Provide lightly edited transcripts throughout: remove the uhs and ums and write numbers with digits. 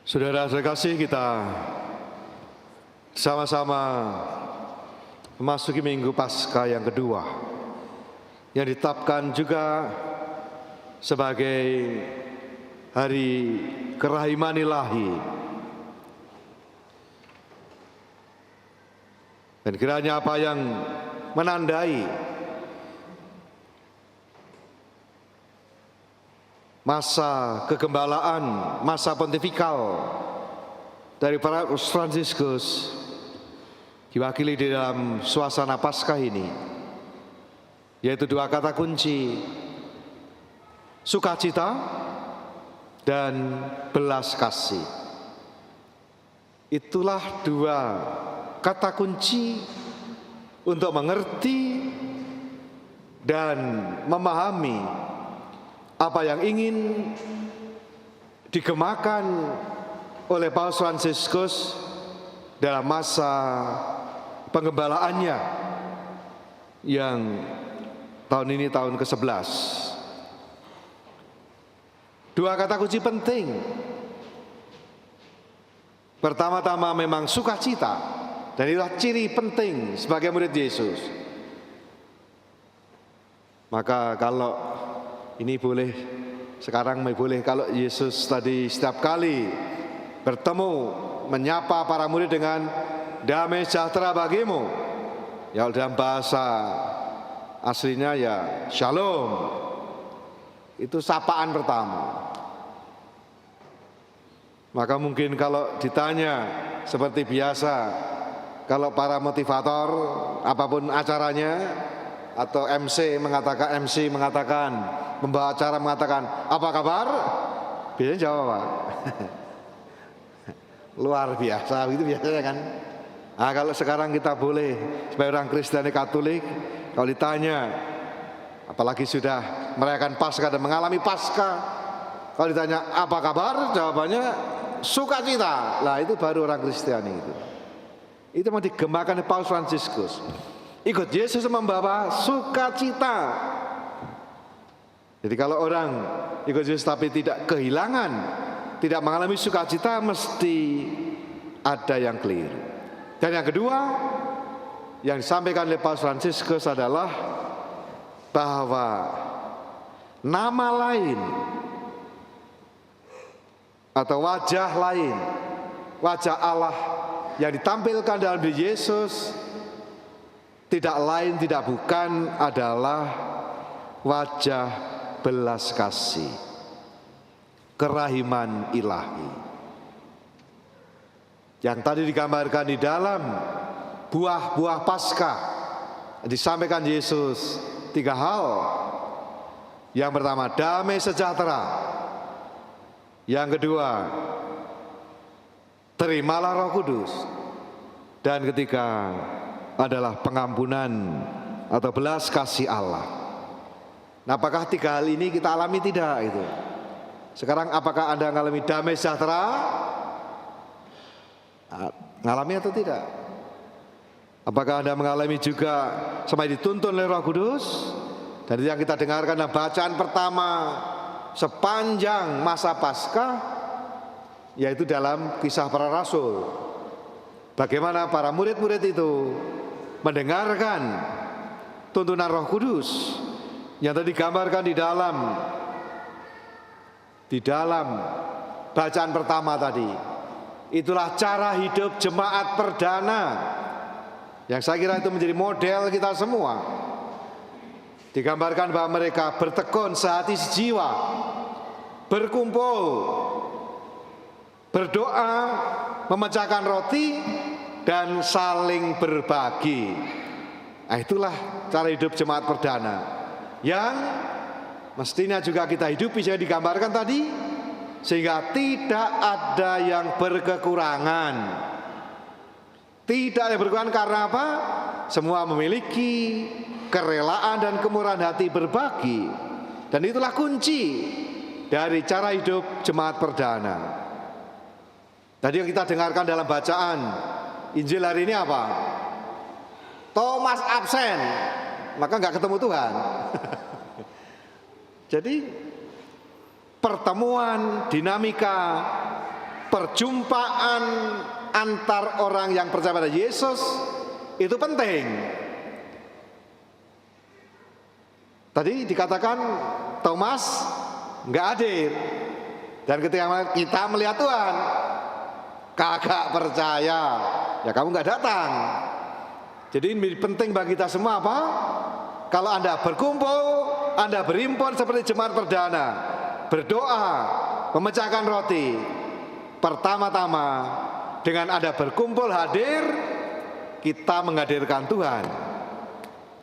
Saudara sekasih, kita sama-sama memasuki Minggu Paskah yang kedua, yang ditetapkan juga sebagai hari kerahiman ilahi. Dan kiranya apa yang menandai masa kegembalaan, masa pontifikal dari para Fransiskus diwakili di dalam suasana Paskah ini, yaitu dua kata kunci: sukacita dan belas kasih. Itulah dua kata kunci untuk mengerti dan memahami apa yang ingin digemakan oleh Paus Fransiskus dalam masa penggembalaannya yang tahun ini tahun ke-11. Dua kata kunci penting. Pertama-tama memang sukacita, dan itulah ciri penting sebagai murid Yesus. Maka kalau ini boleh, sekarang boleh, kalau Yesus tadi setiap kali bertemu menyapa para murid dengan damai sejahtera bagimu, ya dalam bahasa aslinya ya shalom, itu sapaan pertama. Maka mungkin kalau ditanya seperti biasa, kalau para motivator apapun acaranya, atau MC mengatakan, pembawa acara mengatakan, apa kabar? Biasanya jawab apa? Luar biasa, itu biasanya kan. Nah, kalau sekarang kita boleh sebagai orang Kristen Katolik, kalau ditanya, apalagi sudah merayakan Paskah dan mengalami Paskah, kalau ditanya apa kabar, jawabannya sukacita. Lah itu baru orang Kristiani itu. Itu mau digemakan oleh Paus Fransiskus. Ikut Yesus membawa sukacita. Jadi kalau orang ikut Yesus tapi tidak kehilangan, tidak mengalami sukacita, mesti ada yang keliru. Dan yang kedua yang disampaikan oleh Paus Fransiskus adalah bahwa nama lain atau wajah lain, wajah Allah yang ditampilkan dalam diri Yesus tidak lain, tidak bukan adalah wajah belas kasih, kerahiman ilahi, yang tadi digambarkan di dalam buah-buah Paskah. Disampaikan Yesus tiga hal. Yang pertama, damai sejahtera. Yang kedua, terimalah Roh Kudus. Dan ketiga adalah pengampunan atau belas kasih Allah. Nah, apakah tiga hal ini kita alami tidak itu? Sekarang apakah Anda mengalami damai sejahtera? Mengalami atau tidak? Apakah Anda mengalami juga sampai dituntun oleh Roh Kudus? Dan yang kita dengarkan adalah bacaan pertama sepanjang masa Paskah, yaitu dalam Kisah Para Rasul. Bagaimana para murid-murid itu mendengarkan tuntunan Roh Kudus yang tadi digambarkan di dalam bacaan pertama tadi. Itulah cara hidup jemaat perdana yang saya kira itu menjadi model kita semua. Digambarkan bahwa mereka bertekun sehati sejiwa, berkumpul, berdoa, memecahkan roti, dan saling berbagi. Nah, itulah cara hidup jemaat perdana yang mestinya juga kita hidupi, yang digambarkan tadi, sehingga tidak ada yang berkekurangan. Tidak ada yang berkekurangan karena apa? Semua memiliki kerelaan dan kemurahan hati berbagi. Dan itulah kunci dari cara hidup jemaat perdana. Tadi yang kita dengarkan dalam bacaan Injil hari ini apa? Thomas absen, maka nggak ketemu Tuhan. Jadi pertemuan, dinamika perjumpaan antar orang yang percaya pada Yesus itu penting. Tadi dikatakan Thomas nggak hadir, dan ketika kita melihat Tuhan kagak percaya, ya kamu nggak datang. Jadi ini penting bagi kita semua apa? Kalau Anda berkumpul, Anda berhimpun seperti jemaat perdana, berdoa, memecahkan roti, pertama-tama dengan Anda berkumpul hadir, kita menghadirkan Tuhan.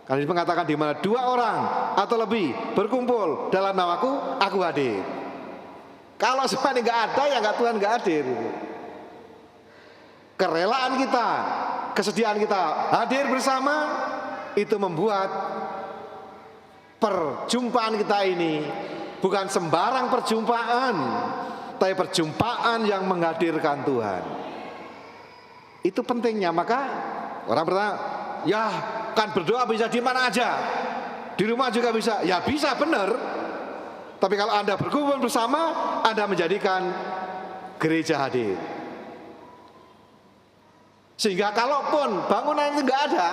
Karena ini mengatakan di mana 2 orang atau lebih berkumpul dalam namaku, aku hadir. Kalau semua ini nggak ada, ya nggak, Tuhan nggak hadir. Kerelaan kita, kesediaan kita hadir bersama, itu membuat perjumpaan kita ini bukan sembarang perjumpaan, tapi perjumpaan yang menghadirkan Tuhan. Itu pentingnya. Maka orang bertanya, ya kan berdoa bisa di mana aja, di rumah juga bisa. Ya bisa, benar. Tapi kalau Anda berkumpul bersama, Anda menjadikan gereja hadir. Sehingga kalaupun bangunan itu nggak ada,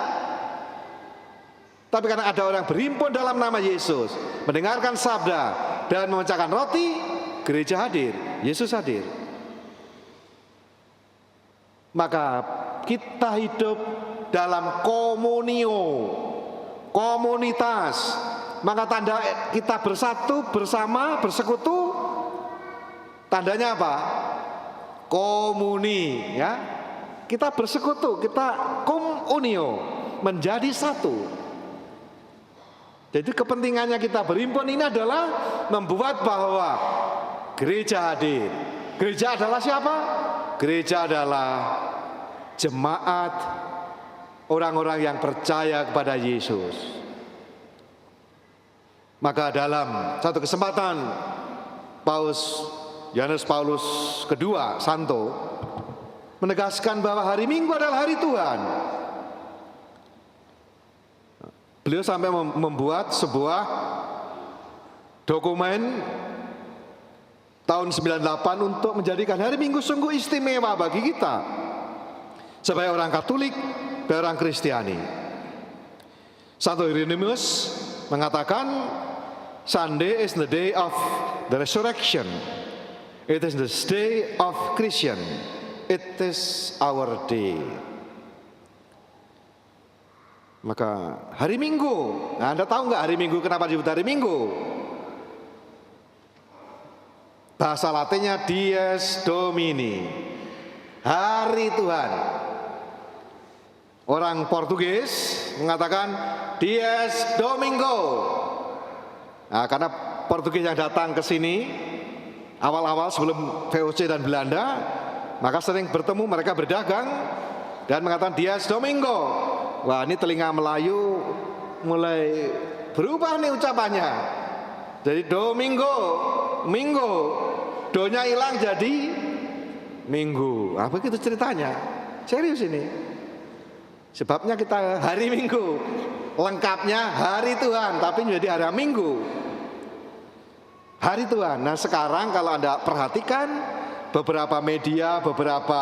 tapi karena ada orang berhimpun dalam nama Yesus, mendengarkan sabda dan memecahkan roti, gereja hadir, Yesus hadir. Maka kita hidup dalam komunio, komunitas. Maka tanda kita bersatu, bersama, bersekutu, tandanya apa? Komuni, ya. Kita bersekutu, kita komunio, menjadi satu. Jadi kepentingannya kita berhimpun ini adalah membuat bahwa gereja hadir. Gereja adalah siapa? Gereja adalah jemaat orang-orang yang percaya kepada Yesus. Maka dalam satu kesempatan Yohanes Paulus kedua Santo menegaskan bahwa hari Minggu adalah hari Tuhan. Beliau sampai membuat sebuah dokumen tahun 98 untuk menjadikan hari Minggu sungguh istimewa bagi kita sebagai orang Katolik dan orang Kristiani. Santo Irenaeus mengatakan, Sunday is the day of the resurrection. It is the day of Christian. It is our day. Maka hari Minggu, nah Anda tahu nggak hari Minggu kenapa disebut hari Minggu? Bahasa Latinnya Dies Domini, hari Tuhan. Orang Portugis mengatakan Dies Domingo. Nah, karena Portugis yang datang ke sini awal-awal sebelum VOC dan Belanda, maka sering bertemu, mereka berdagang dan mengatakan Dies Domingo. Wah, ini telinga Melayu mulai berubah nih ucapannya. Jadi Domingo, Minggu, donya hilang jadi Minggu. Apa gitu ceritanya? Serius ini. Sebabnya kita hari Minggu, lengkapnya hari Tuhan, tapi menjadi hari Minggu. Hari Tuhan. Nah sekarang kalau Anda perhatikan beberapa media, beberapa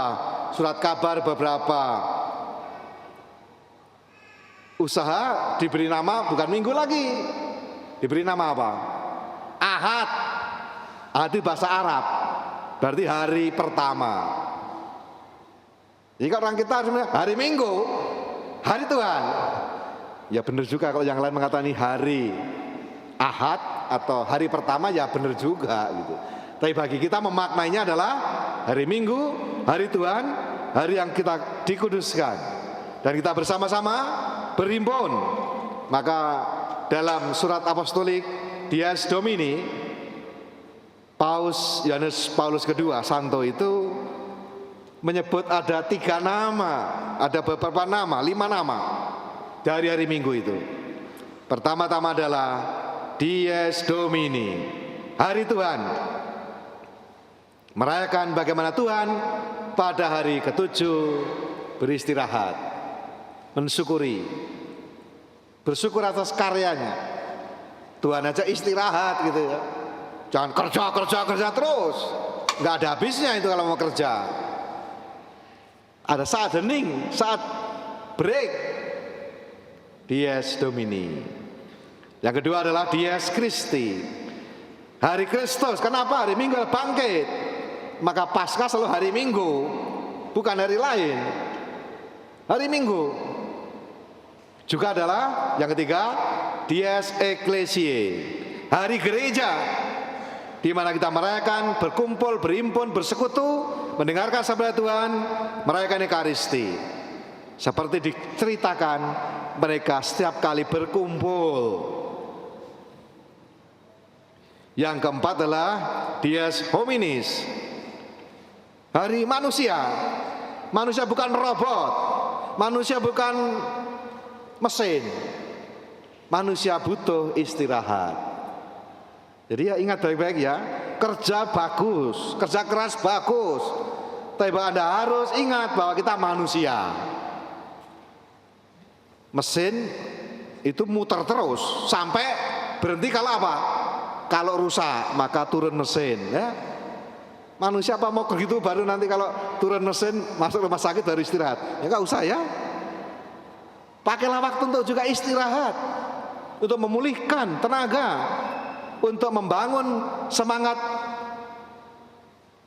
surat kabar, beberapa usaha diberi nama bukan Minggu lagi, diberi nama apa? Ahad. Ahad itu bahasa Arab, berarti hari pertama. Jika orang kita harus hari Minggu, hari Tuhan. Ya benar juga kalau yang lain mengatakan ini hari Ahad atau hari pertama, ya benar juga gitu. Tapi bagi kita memaknainya adalah hari Minggu, hari Tuhan, hari yang kita dikuduskan. Dan kita bersama-sama berhimpun. Maka dalam surat apostolik Dies Domini, Yohanes Paulus kedua Santo itu menyebut ada 3 nama, ada beberapa nama, 5 nama dari hari Minggu itu. Pertama-tama adalah Dies Domini, hari Tuhan. Merayakan bagaimana Tuhan pada hari ke-7 beristirahat, mensyukuri, bersyukur atas karyanya. Tuhan aja istirahat gitu ya. Jangan kerja terus. nggak ada habisnya itu kalau mau kerja. Ada saat hening, saat break. Dies Domini. Yang kedua adalah Dies Christi. Hari Kristus. Kenapa? Hari Minggu bangkit. Maka Paskah selalu hari Minggu, bukan hari lain. Hari Minggu. Juga adalah yang ketiga, Dies Ecclesiae. Hari gereja, di mana kita merayakan, berkumpul, berhimpun, bersekutu, mendengarkan sabda Tuhan, merayakan Ekaristi. Seperti diceritakan, mereka setiap kali berkumpul. Yang keempat adalah Dies Hominis. Hari manusia. Manusia bukan robot. Manusia bukan mesin. Manusia butuh istirahat. Jadi ya ingat baik-baik ya, kerja bagus, kerja keras bagus, tapi Anda harus ingat bahwa kita manusia. Mesin itu muter terus sampai berhenti kalau apa? Kalau rusak maka turun mesin ya. Manusia apa mau begitu baru nanti kalau turun mesin masuk rumah sakit baru istirahat? Ya nggak usah ya. Pakailah waktu untuk juga istirahat, untuk memulihkan tenaga, untuk membangun semangat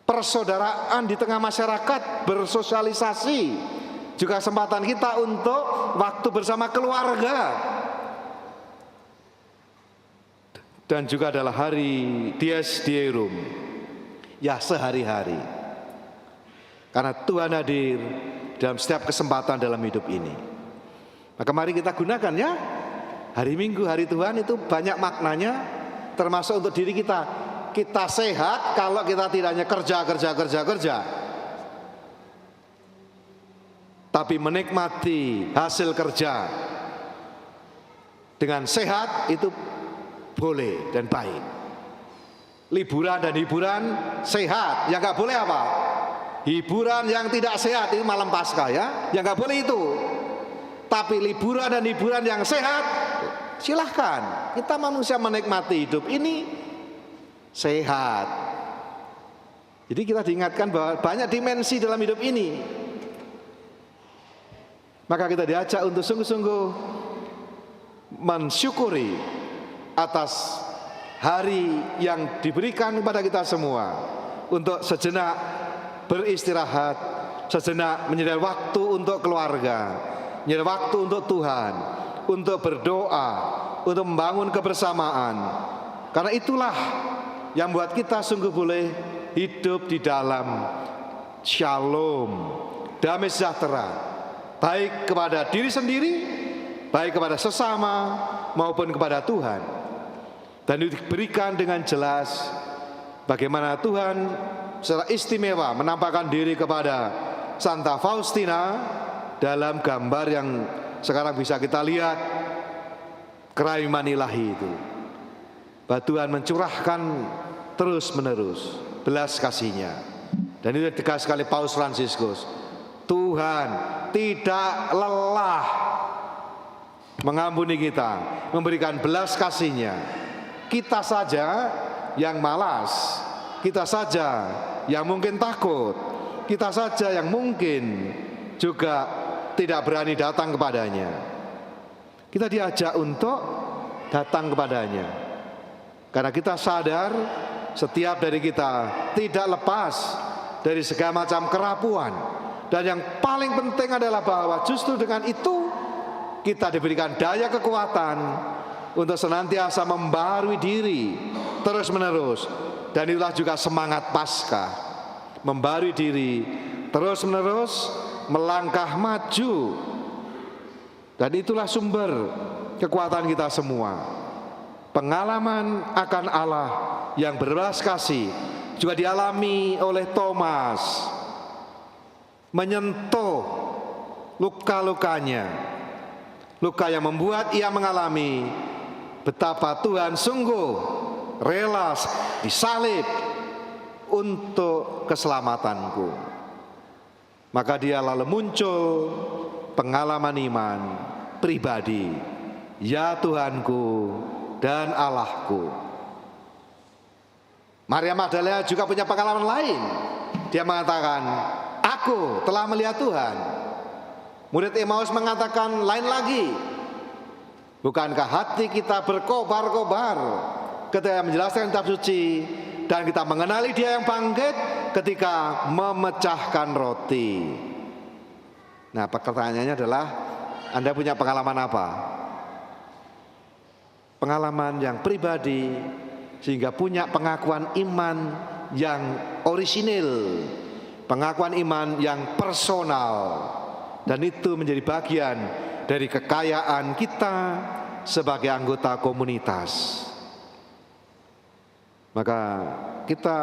persaudaraan di tengah masyarakat, bersosialisasi. Juga kesempatan kita untuk waktu bersama keluarga. Dan juga adalah hari Dies Dierum. Ya, sehari-hari. Karena Tuhan hadir dalam setiap kesempatan dalam hidup ini. Maka mari kita gunakan ya. Hari Minggu, hari Tuhan itu banyak maknanya, termasuk untuk diri kita. Kita sehat kalau kita tidak hanya kerja. Tapi menikmati hasil kerja dengan sehat itu boleh dan baik. Liburan dan hiburan sehat. Yang nggak boleh apa? Hiburan yang tidak sehat itu malam Paskah ya. Yang nggak boleh itu. Tapi liburan dan hiburan yang sehat, silahkan. Kita manusia menikmati hidup ini sehat. Jadi kita diingatkan bahwa banyak dimensi dalam hidup ini. Maka kita diajak untuk sungguh-sungguh mensyukuri atas hari yang diberikan kepada kita semua. Untuk sejenak beristirahat, sejenak menyediakan waktu untuk keluarga, menyediakan waktu untuk Tuhan, untuk berdoa, untuk membangun kebersamaan. Karena itulah yang membuat kita sungguh boleh hidup di dalam shalom, damai sejahtera, baik kepada diri sendiri, baik kepada sesama, maupun kepada Tuhan. Dan diberikan dengan jelas bagaimana Tuhan secara istimewa menampakkan diri kepada Santa Faustina dalam gambar yang sekarang bisa kita lihat, keraiman ilahi itu. Bahwa Tuhan mencurahkan terus menerus belas kasih-Nya. Dan itu tegas sekali Paus Fransiskus. Tuhan tidak lelah mengampuni kita, memberikan belas kasih-Nya. Kita saja yang malas, kita saja yang mungkin takut, kita saja yang mungkin juga tidak berani datang kepadanya. Kita diajak untuk datang kepadanya, karena kita sadar setiap dari kita tidak lepas dari segala macam kerapuan. Dan yang paling penting adalah bahwa justru dengan itu kita diberikan daya kekuatan untuk senantiasa membaharui diri terus menerus. Dan itulah juga semangat Paskah, membaharui diri terus menerus, melangkah maju. Dan itulah sumber kekuatan kita semua. Pengalaman akan Allah yang berbelas kasih juga dialami oleh Thomas, menyentuh luka-lukanya, luka yang membuat ia mengalami betapa Tuhan sungguh rela disalib untuk keselamatanku. Maka dia lalu muncul pengalaman iman pribadi, ya Tuhanku dan Allahku. Maria Magdalena juga punya pengalaman lain. Dia mengatakan, aku telah melihat Tuhan. Murid Emmaus mengatakan lain lagi. Bukankah hati kita berkobar-kobar ketika menjelaskan kitab suci dan kita mengenali Dia yang bangkit ketika memecahkan roti? Nah, pertanyaannya adalah, Anda punya pengalaman apa? Pengalaman yang pribadi sehingga punya pengakuan iman yang orisinil, pengakuan iman yang personal, dan itu menjadi bagian dari kekayaan kita sebagai anggota komunitas. Maka kita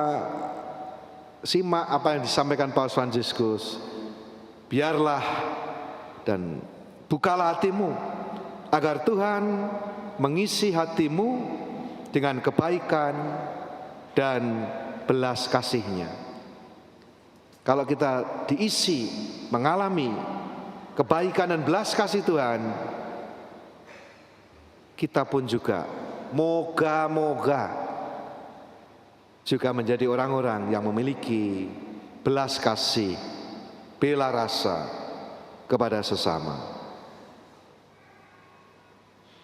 simak apa yang disampaikan Paus Fransiskus. Biarlah dan bukalah hatimu agar Tuhan mengisi hatimu dengan kebaikan dan belas kasih-Nya. Kalau kita diisi, mengalami kebaikan dan belas kasih Tuhan, kita pun juga moga-moga juga menjadi orang-orang yang memiliki belas kasih, bela rasa kepada sesama.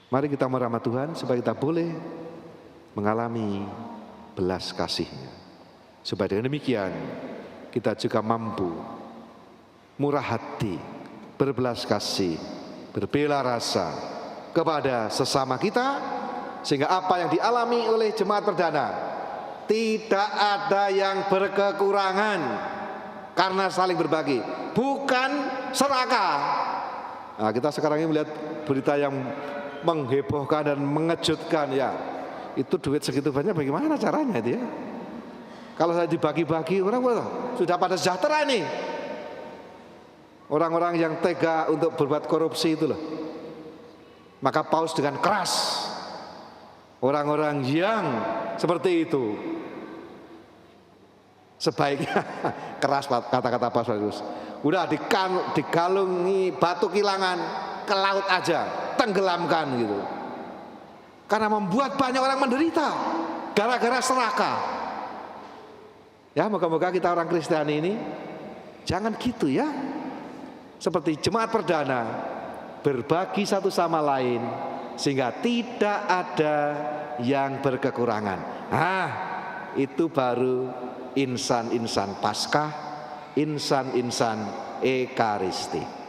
Mari kita merahmat Tuhan supaya kita boleh mengalami belas kasih-Nya. Supaya dengan demikian kita juga mampu murah hati, berbelas kasih, berbela rasa kepada sesama kita, sehingga apa yang dialami oleh jemaat perdana tidak ada yang berkekurangan karena saling berbagi, bukan serakah. Nah, kita sekarang ini melihat berita yang menghebohkan dan mengejutkan, ya. Itu duit segitu banyak bagaimana caranya itu ya? Kalau saya dibagi-bagi, orang sudah pada sejahtera ini. Orang-orang yang tega untuk berbuat korupsi itu loh. Maka Paus dengan keras, orang-orang yang seperti itu sebaiknya keras, kata-kata Paus Fransiskus, udah digalungi batu kilangan ke laut aja, tenggelamkan gitu. Karena membuat banyak orang menderita gara-gara serakah. Ya, moga-moga kita orang Kristen ini jangan gitu ya. Seperti jemaat perdana, berbagi satu sama lain sehingga tidak ada yang berkekurangan. Itu baru insan-insan Paskah, insan-insan Ekaristi.